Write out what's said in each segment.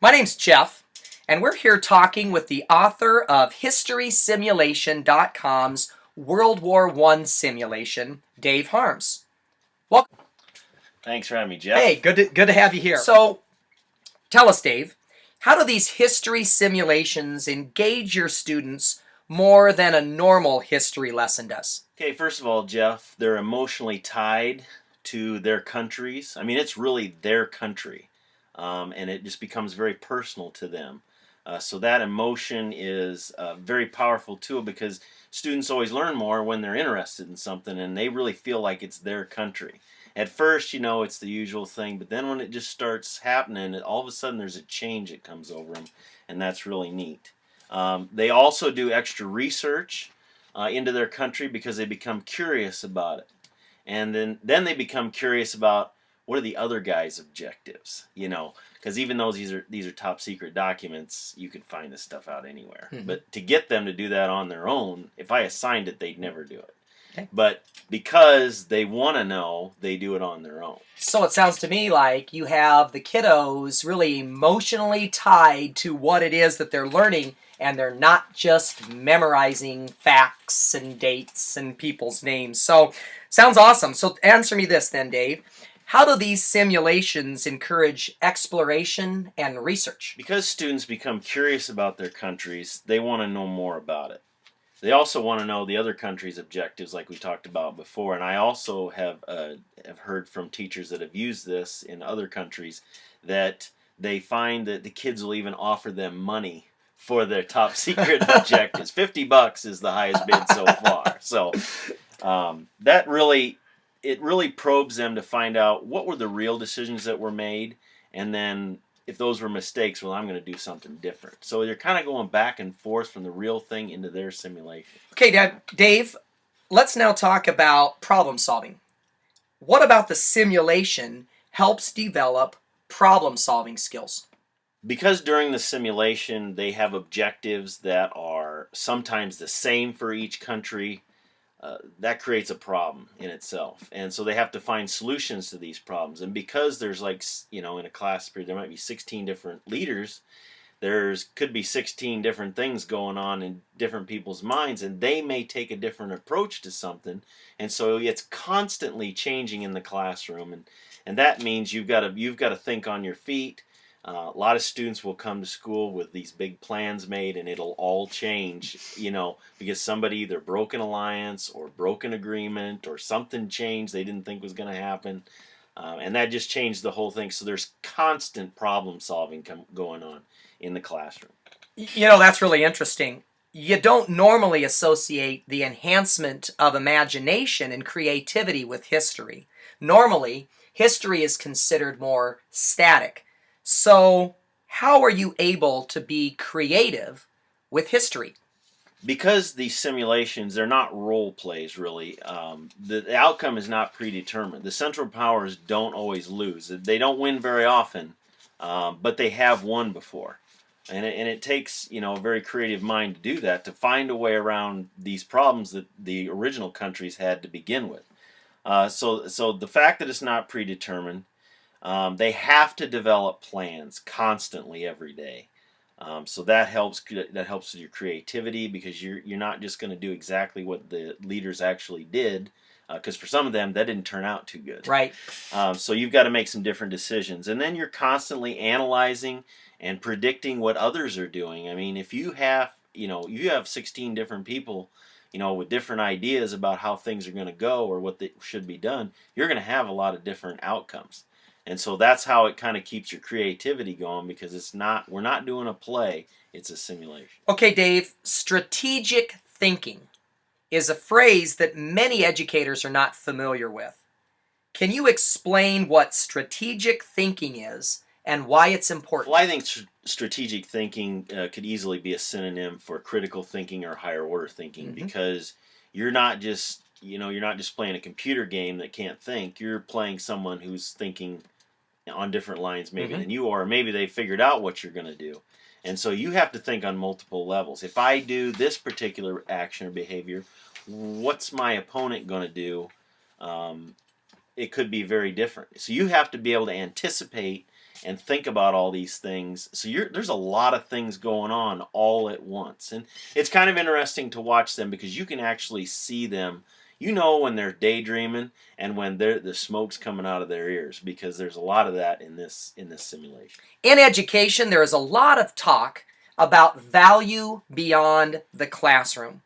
My name's Jeff, and we're here talking with the author of HistorySimulation.com's World War I simulation, Dave Harms. Welcome. Thanks for having me, Jeff. Hey, good to have you here. So, tell us, Dave, how do these history simulations engage your students more than a normal history lesson does? Okay, first of all, Jeff, they're emotionally tied to their countries. I mean, it's really their country, and it just becomes very personal to them. So that emotion is very powerful too, because students always learn more when they're interested in something and they really feel like it's their country. At first, you know, it's the usual thing, but then when it just starts happening, all of a sudden there's a change that comes over them, and that's really neat. They also do extra research into their country because they become curious about it. And then they become curious about what are the other guys' objectives, you know, because even though these are top secret documents, you could find this stuff out anywhere. But to get them to do that on their own, if I assigned it, they'd never do it. Okay. But because they want to know, they do it on their own. So it sounds to me like you have the kiddos really emotionally tied to what it is that they're learning, and they're not just memorizing facts and dates and people's names. So, sounds awesome. So answer me this then, Dave. How do these simulations encourage exploration and research? Because students become curious about their countries, they want to know more about it. They also want to know the other countries' objectives, like we talked about before. And I also have heard from teachers that have used this in other countries that they find that the kids will even offer them money for their top secret objectives. $50 is the highest bid so far. So that really probes them to find out what were the real decisions that were made, and then if those were mistakes, well, I'm going to do something different. So you're kind of going back and forth from the real thing into their simulation. Okay, Dave, let's now talk about problem solving. What about the simulation helps develop problem solving skills? Because during the simulation, they have objectives that are sometimes the same for each country. That creates a problem in itself, and so they have to find solutions to these problems. And because there's, like, you know, in a class period there might be 16 different leaders, could be 16 different things going on in different people's minds, and they may take a different approach to something, and so it's constantly changing in the classroom, and that means you've got to think on your feet. A lot of students will come to school with these big plans made, and it'll all change, you know, because somebody either broke an alliance or broke an agreement or something changed they didn't think was going to happen, and that just changed the whole thing. So there's constant problem solving going on in the classroom. You know, that's really interesting. You don't normally associate the enhancement of imagination and creativity with history. Normally, history is considered more static. So, how are you able to be creative with history? Because these simulations, they're not role plays, really. The outcome is not predetermined. The Central Powers don't always lose. They don't win very often, but they have won before. And it takes, you know, a very creative mind to do that, to find a way around these problems that the original countries had to begin with. So the fact that it's not predetermined, they have to develop plans constantly every day. So that helps with your creativity, because you're not just going to do exactly what the leaders actually did, because for some of them that didn't turn out too good. Right. So you've got to make some different decisions, and then you're constantly analyzing and predicting what others are doing. I mean, if you have 16 different people, you know, with different ideas about how things are going to go or what should be done, you're going to have a lot of different outcomes. And so that's how it kind of keeps your creativity going, because we're not doing a play, it's a simulation. Okay, Dave, strategic thinking is a phrase that many educators are not familiar with. Can you explain what strategic thinking is and why it's important? Well, I think strategic thinking could easily be a synonym for critical thinking or higher order thinking, because you're not just playing a computer game that can't think. You're playing someone who's thinking on different lines maybe than you are, or maybe they figured out what you're going to do. And so you have to think on multiple levels. If I do this particular action or behavior, what's my opponent going to do? It could be very different. So you have to be able to anticipate and think about all these things. So there's a lot of things going on all at once. And it's kind of interesting to watch them because you can actually see them. You know when they're daydreaming and when the smoke's coming out of their ears, because there's a lot of that in this simulation. In education, there is a lot of talk about value beyond the classroom.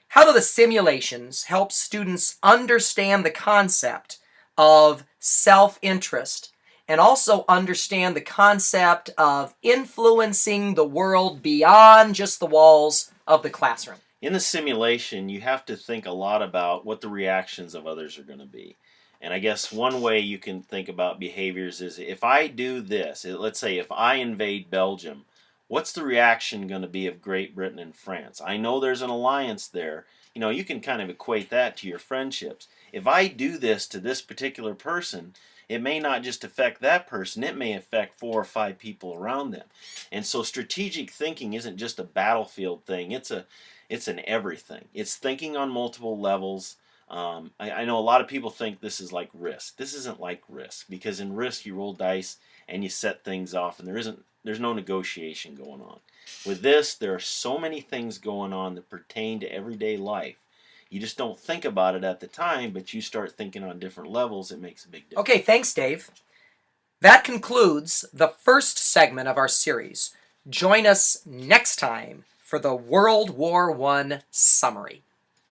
How do the simulations help students understand the concept of self-interest and also understand the concept of influencing the world beyond just the walls of the classroom? In the simulation, you have to think a lot about what the reactions of others are going to be. And I guess one way you can think about behaviors is, if I do this, let's say if I invade Belgium, what's the reaction going to be of Great Britain and France? I know there's an alliance there. You know, you can kind of equate that to your friendships. If I do this to this particular person, it may not just affect that person, it may affect 4 or 5 people around them. And so strategic thinking isn't just a battlefield thing, it's an everything. It's thinking on multiple levels. I know a lot of people think this is like Risk. This isn't like Risk, because in Risk you roll dice and you set things off, and there's no negotiation going on. With this, there are so many things going on that pertain to everyday life. You just don't think about it at the time, but you start thinking on different levels. It makes a big difference. Okay, thanks, Dave. That concludes the first segment of our series. Join us next time for the World War I summary.